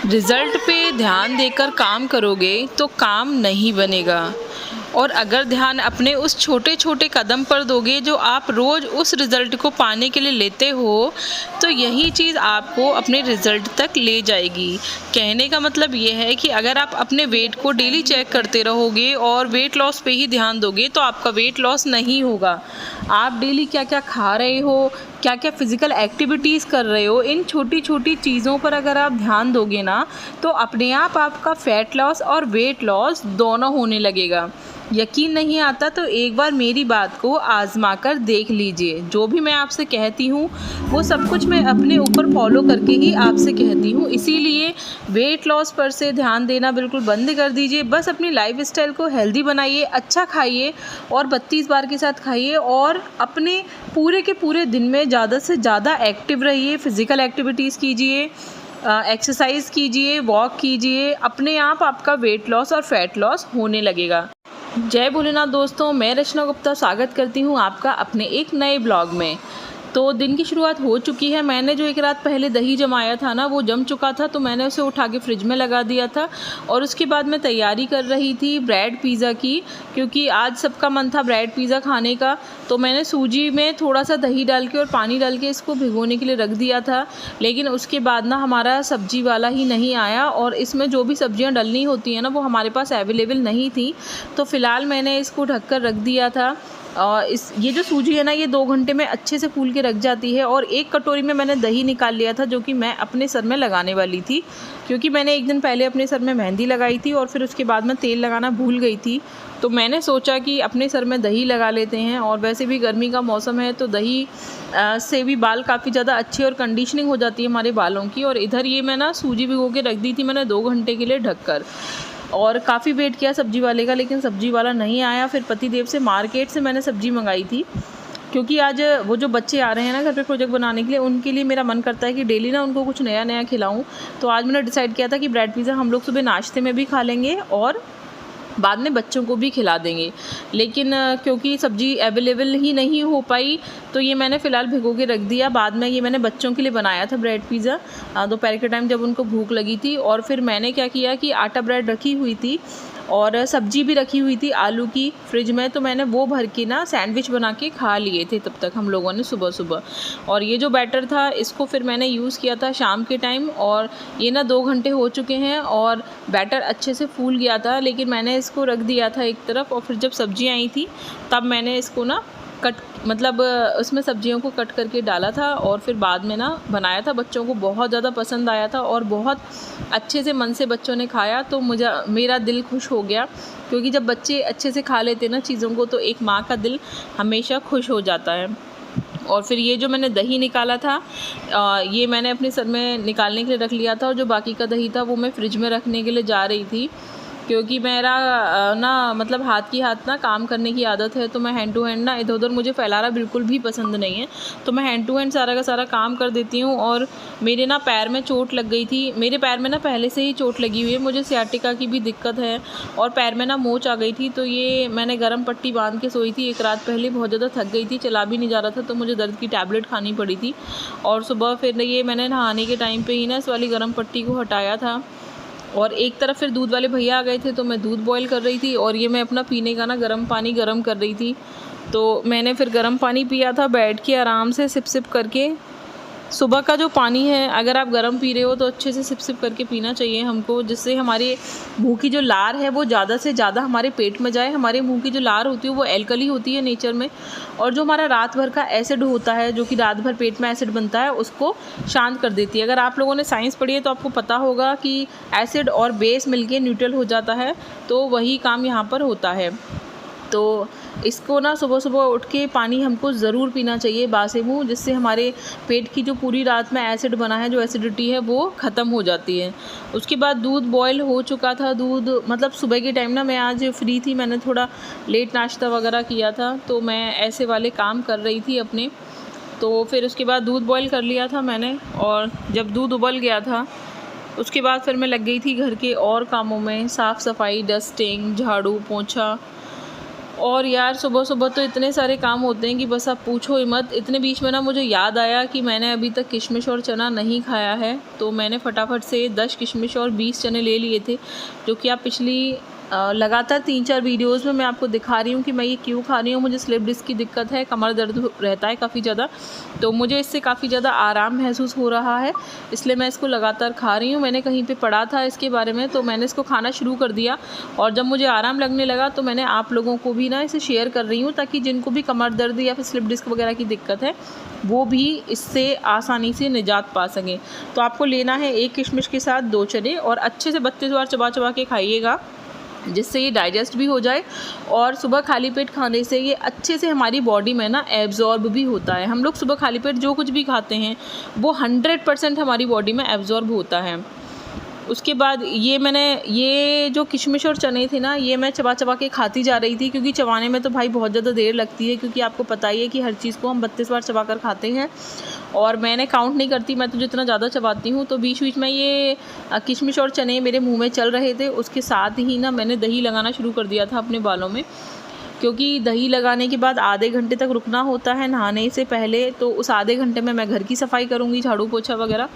Result पे ध्यान देकर काम करोगे तो काम नहीं बनेगा। और अगर ध्यान अपने उस छोटे छोटे कदम पर दोगे जो आप रोज़ उस रिज़ल्ट को पाने के लिए लेते हो, तो यही चीज़ आपको अपने रिज़ल्ट तक ले जाएगी। कहने का मतलब ये है कि अगर आप अपने वेट को डेली चेक करते रहोगे और वेट लॉस पे ही ध्यान दोगे तो आपका वेट लॉस नहीं होगा। आप डेली क्या क्या खा रहे हो, क्या क्या फिज़िकल एक्टिविटीज़ कर रहे हो, इन छोटी छोटी चीज़ों पर अगर आप ध्यान दोगे ना, तो अपने आप आपका फ़ैट लॉस और वेट लॉस दोनों होने लगेगा। यकीन नहीं आता तो एक बार मेरी बात को आज़मा कर देख लीजिए। जो भी मैं आपसे कहती हूँ वो सब कुछ मैं अपने ऊपर फॉलो करके ही आपसे कहती हूँ। इसीलिए वेट लॉस पर से ध्यान देना बिल्कुल बंद कर दीजिए। बस अपनी लाइफ़स्टाइल को हेल्दी बनाइए, अच्छा खाइए और 32 बार के साथ खाइए और अपने पूरे के पूरे दिन में ज़्यादा से ज़्यादा एक्टिव रहिए, फ़िज़िकल एक्टिविटीज़ कीजिए, एक्सरसाइज़ कीजिए, वॉक कीजिए। अपने आप आपका वेट लॉस और फ़ैट लॉस होने लगेगा। जय भोलेनाथ दोस्तों, मैं रचना गुप्ता स्वागत करती हूँ आपका अपने एक नए ब्लॉग में। तो दिन की शुरुआत हो चुकी है। मैंने जो एक रात पहले दही जमाया था ना, वो जम चुका था, तो मैंने उसे उठा के फ्रिज में लगा दिया था। और उसके बाद मैं तैयारी कर रही थी ब्रेड पिज़्ज़ा की, क्योंकि आज सबका मन था ब्रेड पिज़्ज़ा खाने का। तो मैंने सूजी में थोड़ा सा दही डाल के और पानी डाल के इसको भिगोने के लिए रख दिया था। लेकिन उसके बाद ना हमारा सब्ज़ी वाला ही नहीं आया और इसमें जो भी सब्ज़ियाँ डलनी होती हैं ना, वो हमारे पास अवेलेबल नहीं थी। तो फ़िलहाल मैंने इसको ढक कर रख दिया था। ये जो सूजी है ना, ये 2 घंटे में अच्छे से फूल के रख जाती है। और एक कटोरी में मैंने दही निकाल लिया था जो कि मैं अपने सर में लगाने वाली थी, क्योंकि मैंने एक दिन पहले अपने सर में मेहंदी लगाई थी और फिर उसके बाद मैं तेल लगाना भूल गई थी। तो मैंने सोचा कि अपने सर में दही लगा लेते हैं, और वैसे भी गर्मी का मौसम है तो दही से भी बाल काफ़ी ज़्यादा अच्छी और कंडीशनिंग हो जाती है हमारे बालों की। और इधर ये मैं ना सूजी भिगो के रख दी थी मैंने 2 घंटे के लिए ढक कर। और काफ़ी वेट किया सब्ज़ी वाले का, लेकिन सब्ज़ी वाला नहीं आया। फिर पतिदेव से मार्केट से मैंने सब्ज़ी मंगाई थी, क्योंकि आज वो जो बच्चे आ रहे हैं ना घर पे प्रोजेक्ट बनाने के लिए, उनके लिए मेरा मन करता है कि डेली ना उनको कुछ नया नया खिलाऊं। तो आज मैंने डिसाइड किया था कि ब्रेड पिज़्ज़ा हम लोग सुबह नाश्ते में भी खा लेंगे और बाद में बच्चों को भी खिला देंगे। लेकिन क्योंकि सब्ज़ी अवेलेबल ही नहीं हो पाई, तो ये मैंने फ़िलहाल भिगो के रख दिया। बाद में ये मैंने बच्चों के लिए बनाया था ब्रेड पिज़्ज़ा दोपहर के टाइम जब उनको भूख लगी थी। और फिर मैंने क्या किया कि आटा ब्रेड रखी हुई थी और सब्ज़ी भी रखी हुई थी आलू की फ्रिज में, तो मैंने वो भर के ना सैंडविच बना के खा लिए थे तब तक हम लोगों ने सुबह सुबह। और ये जो बैटर था इसको फिर मैंने यूज़ किया था शाम के टाइम, और ये ना 2 घंटे हो चुके हैं और बैटर अच्छे से फूल गया था। लेकिन मैंने इसको रख दिया था एक तरफ, और फिर जब सब्ज़ी आई थी तब मैंने इसको ना उसमें सब्जियों को कट करके डाला था और फिर बाद में ना बनाया था। बच्चों को बहुत ज़्यादा पसंद आया था और बहुत अच्छे से मन से बच्चों ने खाया, तो मेरा दिल खुश हो गया। क्योंकि जब बच्चे अच्छे से खा लेते ना चीज़ों को, तो एक माँ का दिल हमेशा खुश हो जाता है। और फिर ये जो मैंने दही निकाला था, ये मैंने अपने सर में निकालने के लिए रख लिया था, और जो बाकी का दही था वो मैं फ्रिज में रखने के लिए जा रही थी। क्योंकि मेरा ना मतलब हाथ की हाथ ना काम करने की आदत है, तो मैं हैंड टू हैंड ना इधर उधर मुझे फैलाना बिल्कुल भी पसंद नहीं है। तो मैं हैंड टू हैंड सारा का सारा काम कर देती हूँ। और मेरे ना पैर में चोट लग गई थी। मेरे पैर में ना पहले से ही चोट लगी हुई है, मुझे सियाटिका की भी दिक्कत है और पैर में ना मोच आ गई थी। तो ये मैंने गर्म पट्टी बांध के सोई थी एक रात पहले, बहुत ज़्यादा थक गई थी, चला भी नहीं जा रहा था, तो मुझे दर्द की टैबलेट खानी पड़ी थी। और सुबह फिर ये मैंने नहाने के टाइम पे ही ना इस वाली गर्म पट्टी को हटाया था। और एक तरफ फिर दूध वाले भैया आ गए थे, तो मैं दूध बॉईल कर रही थी और ये मैं अपना पीने का ना गर्म पानी गर्म कर रही थी। तो मैंने फिर गर्म पानी पिया था बैठ के आराम से सिप सिप करके। सुबह का जो पानी है अगर आप गर्म पी रहे हो तो अच्छे से सिप सिप करके पीना चाहिए हमको, जिससे हमारे मुंह की जो लार है वो ज़्यादा से ज़्यादा हमारे पेट में जाए। हमारे मुंह की जो लार होती है वो एल्कली होती है नेचर में, और जो हमारा रात भर का एसिड होता है, जो कि रात भर पेट में एसिड बनता है, उसको शांत कर देती है। अगर आप लोगों ने साइंस पढ़ी है तो आपको पता होगा कि एसिड और बेस मिलके न्यूट्रल हो जाता है, तो वही काम यहाँ पर होता है। तो इसको ना सुबह सुबह उठ के पानी हमको ज़रूर पीना चाहिए बासे मुँह, जिससे हमारे पेट की जो पूरी रात में एसिड बना है, जो एसिडिटी है, वो ख़त्म हो जाती है। उसके बाद दूध बॉयल हो चुका था। दूध मतलब सुबह के टाइम ना मैं आज फ्री थी, मैंने थोड़ा लेट नाश्ता वगैरह किया था, तो मैं ऐसे वाले काम कर रही थी अपने। तो फिर उसके बाद दूध बॉयल कर लिया था मैंने, और जब दूध उबल गया था उसके बाद फिर मैं लग गई थी घर के और कामों में, साफ़ सफाई, डस्टिंग, झाड़ू पोंछा। और यार सुबह-सुबह तो इतने सारे काम होते हैं कि बस आप पूछो ही मत। इतने बीच में ना मुझे याद आया कि मैंने अभी तक किशमिश और चना नहीं खाया है, तो मैंने फटाफट से 10 किशमिश और 20 चने ले लिए थे, जो कि आप पिछली लगातार 3-4 वीडियोज़ में मैं आपको दिखा रही हूँ कि मैं ये क्यों खा रही हूँ। मुझे स्लिप डिस्क की दिक्कत है, कमर दर्द रहता है काफ़ी ज़्यादा, तो मुझे इससे काफ़ी ज़्यादा आराम महसूस हो रहा है, इसलिए मैं इसको लगातार खा रही हूँ। मैंने कहीं पे पढ़ा था इसके बारे में, तो मैंने इसको खाना शुरू कर दिया और जब मुझे आराम लगने लगा तो मैंने आप लोगों को भी ना इसे शेयर कर रही हूँ, ताकि जिनको भी कमर दर्द या फिर स्लिप डिस्क वगैरह की दिक्कत है वो भी इससे आसानी से निजात पा सकें। तो आपको लेना है 1 किशमिश के साथ 2 चने और अच्छे से 32 बार चबा के खाइएगा, जिससे ये डाइजेस्ट भी हो जाए और सुबह खाली पेट खाने से ये अच्छे से हमारी बॉडी में ना एब्जॉर्ब भी होता है। हम लोग सुबह खाली पेट जो कुछ भी खाते हैं वो 100% हमारी बॉडी में एब्जॉर्ब होता है। उसके बाद ये जो किशमिश और चने थे ना, ये मैं चबा के खाती जा रही थी, क्योंकि चबाने में तो भाई बहुत ज़्यादा देर लगती है, क्योंकि आपको पता ही है कि हर चीज़ को हम 32 बार चबा कर खाते हैं और मैंने काउंट नहीं करती, मैं तो जितना ज़्यादा चबाती हूँ। तो बीच में ये किशमिश और चने मेरे मुँह में चल रहे थे, उसके साथ ही ना मैंने दही लगाना शुरू कर दिया था अपने बालों में, क्योंकि दही लगाने के बाद आधे घंटे तक रुकना होता है नहाने से पहले। तो उस आधे घंटे में मैं घर की सफाई करूँगी, झाड़ू पोछा वगैरह,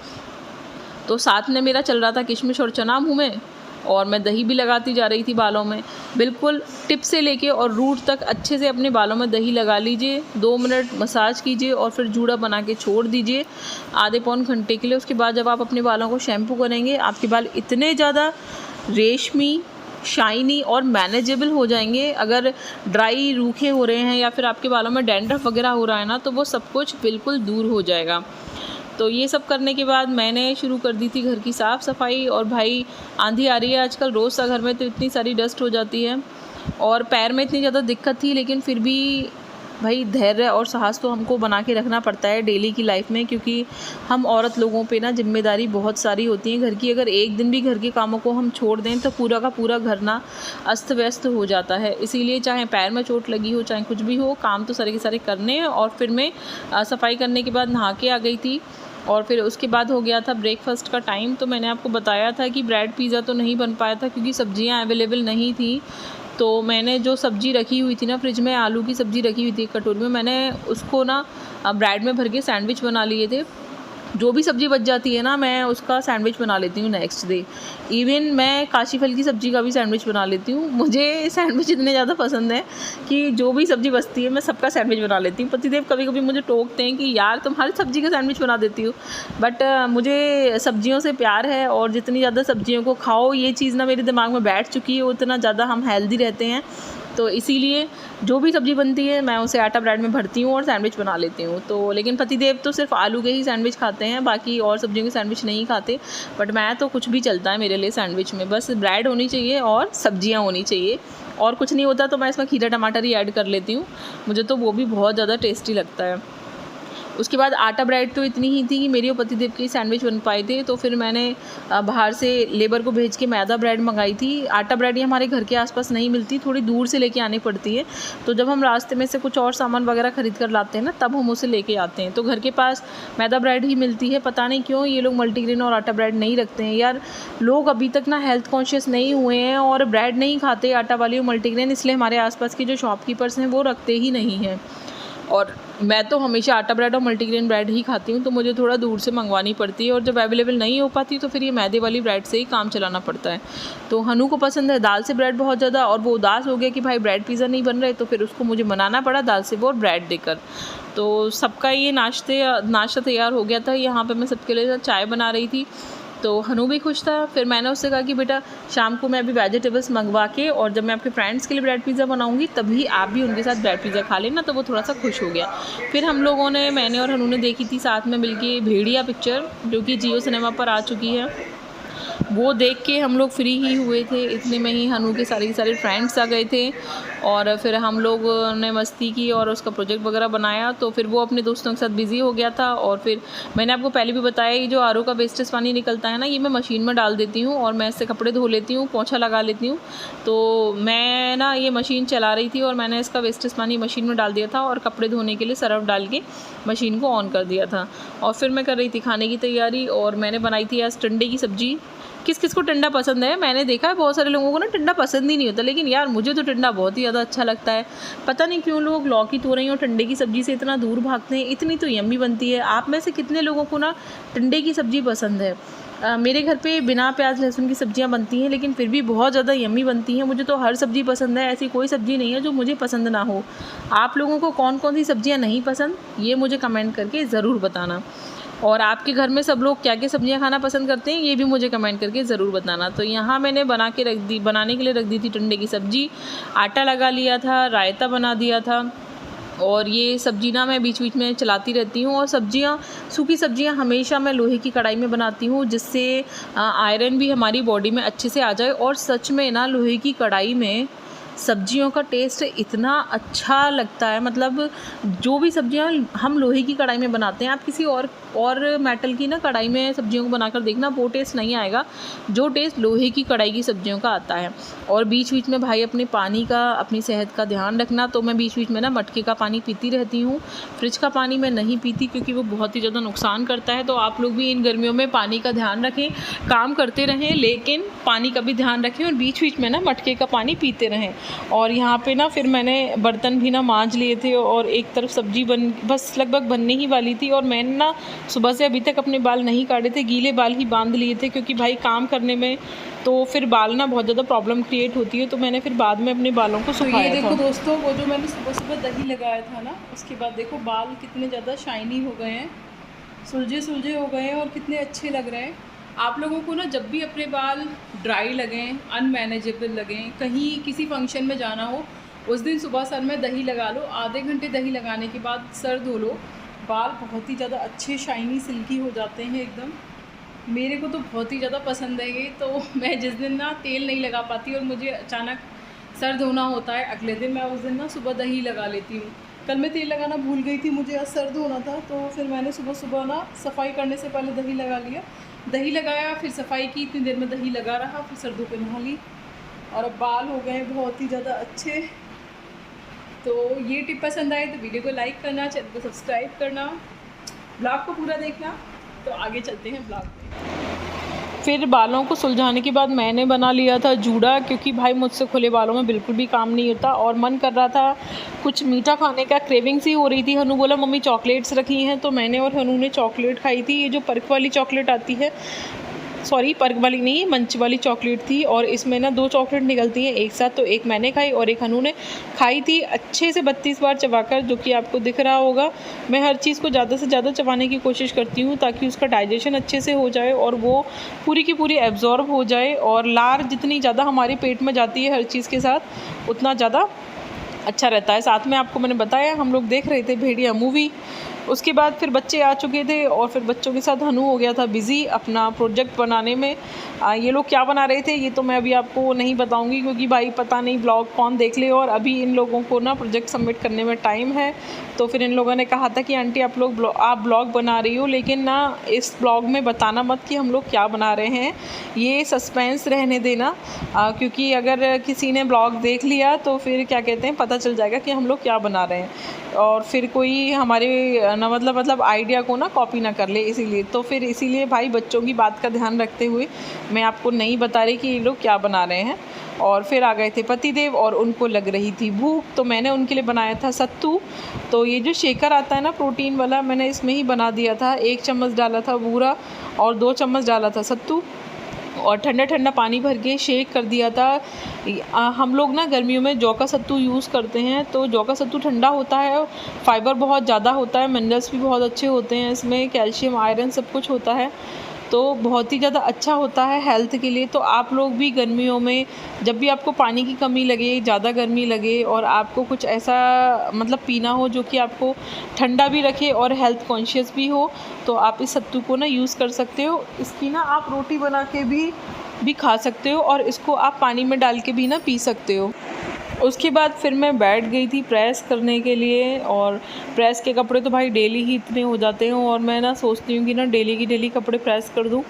तो साथ में मेरा चल रहा था किशमिश और चना मुँह में और मैं दही भी लगाती जा रही थी बालों में। बिल्कुल टिप से लेके और रूट तक अच्छे से अपने बालों में दही लगा लीजिए, 2 मिनट मसाज कीजिए और फिर जूड़ा बना के छोड़ दीजिए आधे पौन घंटे के लिए। उसके बाद जब आप अपने बालों को शैम्पू करेंगे, आपके बाल इतने ज़्यादा रेशमी, शाइनी और मैनेजेबल हो जाएंगे। अगर ड्राई रूखे हो रहे हैं या फिर आपके बालों में डैंड्रफ वगैरह हो रहा है ना, तो वो सब कुछ बिल्कुल दूर हो जाएगा। तो ये सब करने के बाद मैंने शुरू कर दी थी घर की साफ़ सफाई। और भाई आंधी आ रही है आजकल रोज़ सा घर में, तो इतनी सारी डस्ट हो जाती है और पैर में इतनी ज़्यादा दिक्कत थी, लेकिन फिर भी भाई धैर्य और साहस तो हमको बना के रखना पड़ता है डेली की लाइफ में, क्योंकि हम औरत लोगों पे ना जिम्मेदारी बहुत सारी होती है घर की। अगर एक दिन भी घर के कामों को हम छोड़ दें तो पूरा का पूरा घर ना अस्त व्यस्त हो जाता है। इसीलिए चाहे पैर में चोट लगी हो, चाहे कुछ भी हो, काम तो सारे के सारे करने हैं। और फिर मैं सफाई करने के बाद नहा के आ गई थी और फिर उसके बाद हो गया था ब्रेकफास्ट का टाइम। तो मैंने आपको बताया था कि ब्रेड पिज़्ज़ा तो नहीं बन पाया था क्योंकि सब्जियां अवेलेबल नहीं थी। तो मैंने जो सब्ज़ी रखी हुई थी ना फ्रिज में, आलू की सब्ज़ी रखी हुई थी एक कटोरी में, मैंने उसको ना ब्रेड में भर के सैंडविच बना लिए थे। जो भी सब्ज़ी बच जाती है ना, मैं उसका सैंडविच बना लेती हूँ नेक्स्ट डे। इवन मैं काशी फल की सब्ज़ी का भी सैंडविच बना लेती हूँ। मुझे सैंडविच इतने ज़्यादा पसंद है कि जो भी सब्ज़ी बचती है मैं सबका सैंडविच बना लेती हूँ। पतिदेव कभी कभी मुझे टोकते हैं कि यार तुम हर सब्ज़ी का सैंडविच बना देती हो, बट मुझे सब्जियों से प्यार है और जितनी ज़्यादा सब्जियों को खाओ, ये चीज़ ना मेरे दिमाग में बैठ चुकी है, उतना ज़्यादा हम हेल्दी रहते हैं। तो इसीलिए जो भी सब्ज़ी बनती है मैं उसे आटा ब्रेड में भरती हूँ और सैंडविच बना लेती हूँ। तो लेकिन पतिदेव तो सिर्फ आलू के ही सैंडविच खाते हैं, बाकी और सब्जियों के सैंडविच नहीं खाते। बट मैं तो कुछ भी चलता है मेरे लिए सैंडविच में, बस ब्रेड होनी चाहिए और सब्जियाँ होनी चाहिए, और कुछ नहीं होता तो मैं इसमें खीरा टमाटर ही ऐड कर लेती हूँ। मुझे तो वो भी बहुत ज़्यादा टेस्टी लगता है। उसके बाद आटा ब्रेड तो इतनी ही थी कि मेरी और पतिदेव की सैंडविच बन पाए थे, तो फिर मैंने बाहर से लेबर को भेज के मैदा ब्रेड मंगाई थी। आटा ब्रेड ये हमारे घर के आसपास नहीं मिलती, थोड़ी दूर से लेके आनी पड़ती है। तो जब हम रास्ते में से कुछ और सामान वगैरह ख़रीद कर लाते हैं ना, तब हम उसे लेके आते हैं। तो घर के पास मैदा ब्रेड ही मिलती है। पता नहीं क्यों ये लोग मल्टीग्रेन और आटा ब्रेड नहीं रखते हैं यार। लोग अभी तक ना हेल्थ कॉन्शियस नहीं हुए हैं और ब्रेड नहीं खाते आटा वाली और मल्टीग्रेन, इसलिए हमारे आसपास के जो शॉपकीपर्स हैं वो रखते ही नहीं हैं। और मैं तो हमेशा आटा ब्रेड और मल्टीग्रेन ब्रेड ही खाती हूँ, तो मुझे थोड़ा दूर से मंगवानी पड़ती है, और जब अवेलेबल नहीं हो पाती तो फिर ये मैदे वाली ब्रेड से ही काम चलाना पड़ता है। तो हनु को पसंद है दाल से ब्रेड बहुत ज़्यादा, और वो उदास हो गया कि भाई ब्रेड पिज़्ज़ा नहीं बन रहे, तो फिर उसको मुझे बनाना पड़ा दाल से वो और ब्रेड देकर। तो सबका ये नाश्ता तैयार हो गया था। यहाँ पर मैं सबके लिए चाय बना रही थी, तो हनु भी खुश था। फिर मैंने उससे कहा कि बेटा शाम को मैं अभी वेजिटेबल्स मंगवा के, और जब मैं आपके फ्रेंड्स के लिए ब्रेड पिज़्ज़ा बनाऊंगी तभी आप भी उनके साथ ब्रेड पिज़्ज़ा खा लेना। तो वो थोड़ा सा खुश हो गया। फिर हम लोगों ने, मैंने और हनु ने देखी थी साथ में मिलके भेड़िया पिक्चर, जो कि जियो सिनेमा पर आ चुकी है। वो देख के हम लोग फ्री ही हुए थे, इतने में ही हनु के सारे फ्रेंड्स आ गए थे, और फिर हम लोग ने मस्ती की और उसका प्रोजेक्ट वगैरह बनाया। तो फिर वो अपने दोस्तों के साथ बिज़ी हो गया था। और फिर मैंने आपको पहले भी बताया, ये जो आरओ का वेस्टेज पानी निकलता है ना, ये मैं मशीन में डाल देती हूँ और मैं इससे कपड़े धो लेती हूँ, पोंछा लगा लेती हूँ। तो मैं ना ये मशीन चला रही थी और मैंने इसका वेस्टेज पानी मशीन में डाल दिया था और कपड़े धोने के लिए सर्फ डाल के मशीन को ऑन कर दिया था। और फिर मैं कर रही थी खाने की तैयारी, और मैंने बनाई थी आज टंडे की सब्ज़ी, किस किस को टिंडा पसंद है। मैंने देखा है बहुत सारे लोगों को ना टिंडा पसंद ही नहीं होता, लेकिन यार मुझे तो टिंडा बहुत ही ज़्यादा अच्छा लगता है। पता नहीं क्यों लोग लौकी तोरई और टिंडे की सब्ज़ी से इतना दूर भागते हैं, इतनी तो यम्मी बनती है। आप में से कितने लोगों को ना टिंडे की सब्ज़ी पसंद है? मेरे घर पे बिना प्याज लहसुन की सब्ज़ियाँ बनती हैं, लेकिन फिर भी बहुत ज़्यादा यम्मी बनती हैं। मुझे तो हर सब्ज़ी पसंद है, ऐसी कोई सब्ज़ी नहीं है जो मुझे पसंद ना हो। आप लोगों को कौन कौन सी सब्ज़ियाँ नहीं पसंद, ये मुझे कमेंट करके ज़रूर बताना। और आपके घर में सब लोग क्या क्या सब्ज़ियाँ खाना पसंद करते हैं, ये भी मुझे कमेंट करके ज़रूर बताना। तो यहाँ मैंने बनाने के लिए रख दी थी टिंडे की सब्ज़ी, आटा लगा लिया था, रायता बना दिया था। और ये सब्ज़ी ना मैं बीच बीच में चलाती रहती हूँ। और सब्ज़ियाँ, सूखी सब्ज़ियाँ हमेशा मैं लोहे की कढ़ाई में बनाती हूँ, जिससे आयरन भी हमारी बॉडी में अच्छे से आ जाए। और सच में ना लोहे की कढ़ाई में सब्जियों का टेस्ट इतना अच्छा लगता है, मतलब जो भी सब्जियां हम लोहे की कढ़ाई में बनाते हैं, आप किसी और मेटल की ना कढ़ाई में सब्जियों को बनाकर देखना, वो टेस्ट नहीं आएगा जो टेस्ट लोहे की कढ़ाई की सब्जियों का आता है। और बीच बीच में भाई अपनी सेहत का ध्यान रखना। तो मैं बीच बीच में ना मटके का पानी पीती रहती हूँ, फ्रिज का पानी मैं नहीं पीती क्योंकि वो बहुत ही ज़्यादा नुकसान करता है। तो आप लोग भी इन गर्मियों में पानी का ध्यान रखें, काम करते रहें लेकिन पानी का भी ध्यान रखें, और बीच बीच में ना मटके का पानी पीते रहें। और यहाँ पे ना फिर मैंने बर्तन भी ना मांज लिए थे, और एक तरफ सब्जी बस लगभग बनने ही वाली थी। और मैंने ना सुबह से अभी तक अपने बाल नहीं काटे थे, गीले बाल ही बांध लिए थे, क्योंकि भाई काम करने में तो फिर बाल ना बहुत ज़्यादा प्रॉब्लम क्रिएट होती है। तो मैंने फिर बाद में अपने बालों को सुखाया था। देखो दोस्तों, वो जो मैंने सुबह सुबह दही लगाया था ना, उसके बाद देखो बाल कितने ज़्यादा शाइनी हो गए हैं, सुलझे सुलझे हो गए हैं और कितने अच्छे लग रहे हैं। आप लोगों को ना जब भी अपने बाल ड्राई लगें, अनमैनेजेबल लगें, कहीं किसी फंक्शन में जाना हो, उस दिन सुबह सर में दही लगा लो। आधे घंटे दही लगाने के बाद सर धो लो, बाल बहुत ही ज़्यादा अच्छे शाइनी सिल्की हो जाते हैं एकदम। मेरे को तो बहुत ही ज़्यादा पसंद है ये। तो मैं जिस दिन ना तेल नहीं लगा पाती और मुझे अचानक सर धोना होता है अगले दिन, मैं उस दिन ना सुबह दही लगा लेती हूँ। कल मैं तेल लगाना भूल गई थी, मुझे आज सर धोना था, तो फिर मैंने सुबह सुबह ना सफाई करने से पहले दही लगा लिया। दही लगाया, फिर सफाई की, इतनी देर में दही लगा रहा, फिर सर धो के नहा ली, और अब बाल हो गए बहुत ही ज़्यादा अच्छे। तो ये टिप पसंद आए तो वीडियो को लाइक करना, चैनल को सब्सक्राइब करना, ब्लॉग को पूरा देखना। तो आगे चलते हैं ब्लॉग में। फिर बालों को सुलझाने के बाद मैंने बना लिया था जूड़ा, क्योंकि भाई मुझसे खुले बालों में बिल्कुल भी काम नहीं होता, और मन कर रहा था कुछ मीठा खाने का, क्रेविंग सी हो रही थी। हनु बोला मम्मी चॉकलेट्स रखी हैं, तो मैंने और हनु ने चॉकलेट खाई थी। ये जो पर्क वाली चॉकलेट आती है, सॉरी पर्क वाली नहीं, मंच वाली चॉकलेट थी, और इसमें ना 2 चॉकलेट निकलती हैं एक साथ, तो एक मैंने खाई और एक हनु ने खाई थी अच्छे से 32 बार चबाकर, जो कि आपको दिख रहा होगा। मैं हर चीज़ को ज़्यादा से ज़्यादा चबाने की कोशिश करती हूँ ताकि उसका डाइजेशन अच्छे से हो जाए और वो पूरी की पूरी एब्जॉर्ब हो जाए। और लार जितनी ज़्यादा हमारे पेट में जाती है हर चीज़ के साथ, उतना ज़्यादा अच्छा रहता है। साथ में आपको मैंने बताया हम लोग देख रहे थे भेड़िया मूवी। उसके बाद फिर बच्चे आ चुके थे, और फिर बच्चों के साथ हनु हो गया था बिज़ी अपना प्रोजेक्ट बनाने में। ये लोग क्या बना रहे थे ये तो मैं अभी आपको नहीं बताऊंगी, क्योंकि भाई पता नहीं ब्लॉग कौन देख ले, और अभी इन लोगों को ना प्रोजेक्ट सबमिट करने में टाइम है। तो फिर इन लोगों ने कहा था कि आंटी आप ब्लॉग बना रही हो, लेकिन ना इस ब्लॉग में बताना मत कि हम लोग क्या बना रहे हैं, ये सस्पेंस रहने देना, क्योंकि अगर किसी ने ब्लॉग देख लिया तो फिर क्या कहते हैं पता चल जाएगा कि हम लोग क्या बना रहे हैं, और फिर कोई हमारे ना मतलब आइडिया को ना कॉपी ना कर ले, इसीलिए। तो फिर इसीलिए भाई बच्चों की बात का ध्यान रखते हुए मैं आपको नहीं बता रही कि ये लोग क्या बना रहे हैं। और फिर आ गए थे पतिदेव, और उनको लग रही थी भूख, तो मैंने उनके लिए बनाया था सत्तू। तो ये जो शेकर आता है ना प्रोटीन वाला, मैंने इसमें ही बना दिया था। 1 चम्मच डाला था बूरा और 2 चम्मच डाला था सत्तू, और ठंडा ठंडा पानी भर के शेक कर दिया था। हम लोग ना गर्मियों में जौ का सत्तू यूज़ करते हैं, तो जौ का सत्तू ठंडा होता है, फाइबर बहुत ज़्यादा होता है, मिनरल्स भी बहुत अच्छे होते हैं इसमें, कैल्शियम आयरन सब कुछ होता है, तो बहुत ही ज़्यादा अच्छा होता है हेल्थ के लिए। तो आप लोग भी गर्मियों में जब भी आपको पानी की कमी लगे, ज़्यादा गर्मी लगे, और आपको कुछ ऐसा मतलब पीना हो जो कि आपको ठंडा भी रखे और हेल्थ कॉन्शियस भी हो, तो आप इस सत्तू को ना यूज़ कर सकते हो। इसकी ना आप रोटी बना के भी खा सकते हो, और इसको आप पानी में डाल के भी ना पी सकते हो। उसके बाद फिर मैं बैठ गई थी प्रेस करने के लिए, और प्रेस के कपड़े तो भाई डेली ही इतने हो जाते हैं, और मैं ना सोचती हूँ कि ना डेली की डेली कपड़े प्रेस कर दूँ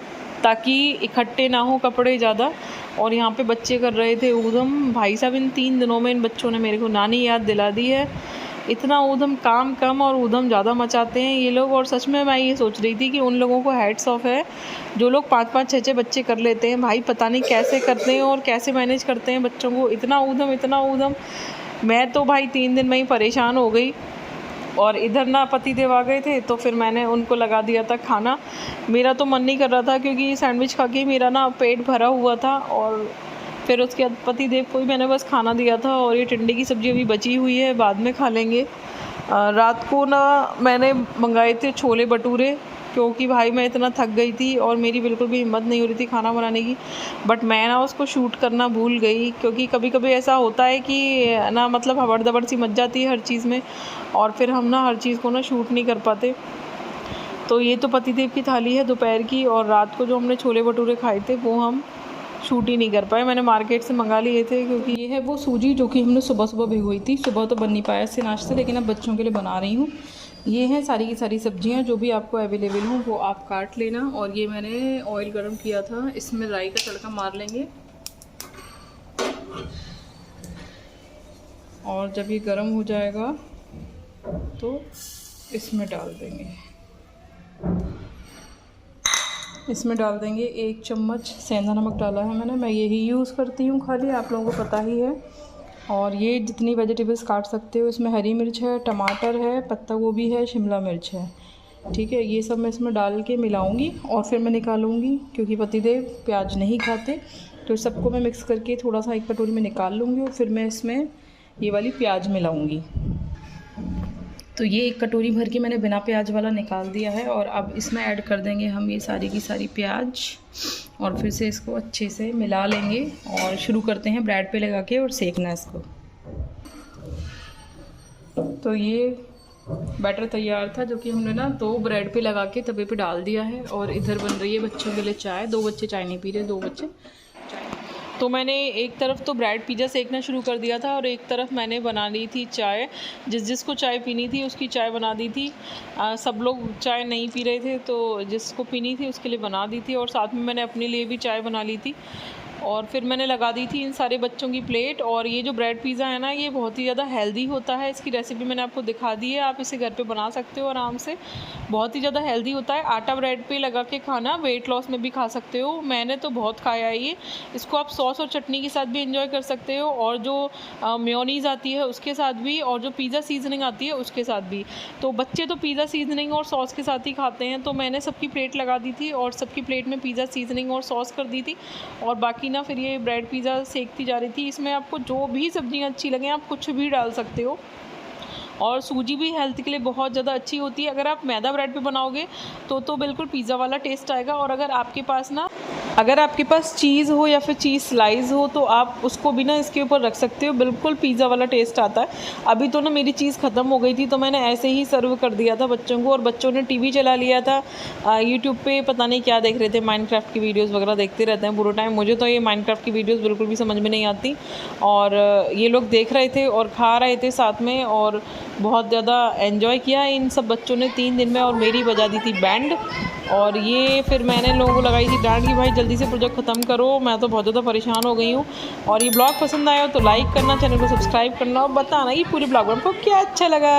ताकि इकट्ठे ना हो कपड़े ज़्यादा। और यहाँ पे बच्चे कर रहे थे ऊधम। भाई साहब इन 3 दिनों में इन बच्चों ने मेरे को नानी याद दिला दी है। इतना ऊधम, काम कम और ऊधम ज़्यादा मचाते हैं ये लोग। और सच में मैं ये सोच रही थी कि उन लोगों को हैट्स ऑफ है जो लोग 5-5 6-6 बच्चे कर लेते हैं। भाई पता नहीं कैसे करते हैं और कैसे मैनेज करते हैं बच्चों को। इतना ऊधम, इतना ऊधम। मैं तो भाई 3 दिन में ही परेशान हो गई। और इधर ना पति देव आ गए थे तो फिर मैंने उनको लगा दिया था खाना। मेरा तो मन नहीं कर रहा था क्योंकि सैंडविच खा के मेरा ना पेट भरा हुआ था। और फिर उसके बाद पति देव को भी मैंने बस खाना दिया था। और ये टिंडे की सब्ज़ी अभी बची हुई है, बाद में खा लेंगे। रात को ना मैंने मंगाए थे छोले भटूरे, क्योंकि भाई मैं इतना थक गई थी और मेरी बिल्कुल भी हिम्मत नहीं हो रही थी खाना बनाने की। बट मैं ना उसको शूट करना भूल गई, क्योंकि कभी कभी ऐसा होता है कि ना मतलब हबड़ दबड़ सी मच जाती है हर चीज़ में, और फिर हम ना हर चीज़ को ना शूट नहीं कर पाते। तो ये तो पतिदेव की थाली है दोपहर की, और रात को जो हमने छोले भटूरे खाए थे वो हम शूट ही नहीं कर पाए। मैंने मार्केट से मंगा लिए थे, क्योंकि ये है वो सूजी जो कि हमने सुबह सुबह भिगोई थी। सुबह तो बन नहीं पाया इससे नाश्ते, लेकिन अब बच्चों के लिए बना रही हूँ। ये हैं सारी की सारी सब्जियां, जो भी आपको अवेलेबल हो वो आप काट लेना। और ये मैंने ऑयल गरम किया था, इसमें राई का तड़का मार लेंगे। और जब ये गरम हो जाएगा तो इसमें डाल देंगे, इसमें डाल देंगे 1 चम्मच सेंधा नमक डाला है मैंने। मैं यही यूज़ करती हूँ खाली, आप लोगों को पता ही है। और ये जितनी वेजिटेबल्स काट सकते हो, इसमें हरी मिर्च है, टमाटर है, पत्ता गोभी है, शिमला मिर्च है। ठीक है, ये सब मैं इसमें डाल के मिलाऊंगी और फिर मैं निकालूंगी, क्योंकि पतिदेव प्याज नहीं खाते। तो सबको मैं मिक्स करके थोड़ा सा एक कटोरी में निकाल लूँगी और फिर मैं इसमें ये वाली प्याज मिलाऊँगी। तो ये 1 कटोरी भर के मैंने बिना प्याज वाला निकाल दिया है। और अब इसमें ऐड कर देंगे हम ये सारी की सारी प्याज, और फिर से इसको अच्छे से मिला लेंगे। और शुरू करते हैं ब्रेड पे लगा के और सेकना इसको। तो ये बैटर तैयार था, जो कि हमने ना 2 ब्रेड पे लगा के तवे पे डाल दिया है। और इधर बन रही है बच्चों के लिए चाय। 2 बच्चे चाय नहीं पी रहे, 2 बच्चे चाय। तो मैंने एक तरफ तो ब्रेड पिज़्ज़ा सेकना शुरू कर दिया था, और एक तरफ मैंने बना ली थी चाय। जिसको चाय पीनी थी उसकी चाय बना दी थी। सब लोग चाय नहीं पी रहे थे, तो जिसको पीनी थी उसके लिए बना दी थी। और साथ में मैंने अपने लिए भी चाय बना ली थी। और फिर मैंने लगा दी थी इन सारे बच्चों की प्लेट। और ये जो ब्रेड पिज़्ज़ा है ना, ये बहुत ही ज़्यादा हेल्दी होता है। इसकी रेसिपी मैंने आपको दिखा दी है, आप इसे घर पे बना सकते हो आराम से। बहुत ही ज़्यादा हेल्दी होता है। आटा ब्रेड पे लगा के खाना, वेट लॉस में भी खा सकते हो। मैंने तो बहुत खाया है ये। इसको आप सॉस और चटनी के साथ भी इंजॉय कर सकते हो, और जो मेयोनीज़ आती है उसके साथ भी, और जो पिज़्ज़ा सीजनिंग आती है उसके साथ भी। तो बच्चे तो पिज़्ज़ा सीजनिंग और सॉस के साथ ही खाते हैं। तो मैंने सबकी प्लेट लगा दी थी और सबकी प्लेट में पिज़्ज़ा सीजनिंग और सॉस कर दी थी। और बाकी ना फिर ये ब्रेड पिज़्ज़ा सेकती जा रही थी। इसमें आपको जो भी सब्जियां अच्छी लगें आप कुछ भी डाल सकते हो। और सूजी भी हेल्थ के लिए बहुत ज़्यादा अच्छी होती है। अगर आप मैदा ब्रेड पे बनाओगे तो बिल्कुल पिज़्ज़ा वाला टेस्ट आएगा। और अगर आपके पास चीज़ हो या फिर चीज़ स्लाइस हो तो आप उसको भी ना इसके ऊपर रख सकते हो, बिल्कुल पिज़्ज़ा वाला टेस्ट आता है। अभी तो ना मेरी चीज़ ख़त्म हो गई थी, तो मैंने ऐसे ही सर्व कर दिया था बच्चों को। और बच्चों ने टीवी चला लिया था, यूट्यूब पे पता नहीं क्या देख रहे थे, माइनक्राफ्ट की वीडियोस वगैरह देखते रहते हैं पूरा टाइम। मुझे तो ये माइनक्राफ्ट की वीडियोस बिल्कुल भी समझ में नहीं आती। और ये लोग देख रहे थे और खा रहे थे साथ में, और बहुत ज़्यादा एंजॉय किया इन सब बच्चों ने 3 दिन में। और मेरी बजा दी थी बैंड। और ये फिर मैंने लोगों को लगाई थी डांट कि भाई जल्दी से प्रोजेक्ट ख़त्म करो, मैं तो बहुत ज़्यादा परेशान हो गई हूँ। और ये ब्लॉग पसंद आया हो तो लाइक करना, चैनल को सब्सक्राइब करना, और बताना ये पूरे ब्लॉग में आपको क्या अच्छा लगा।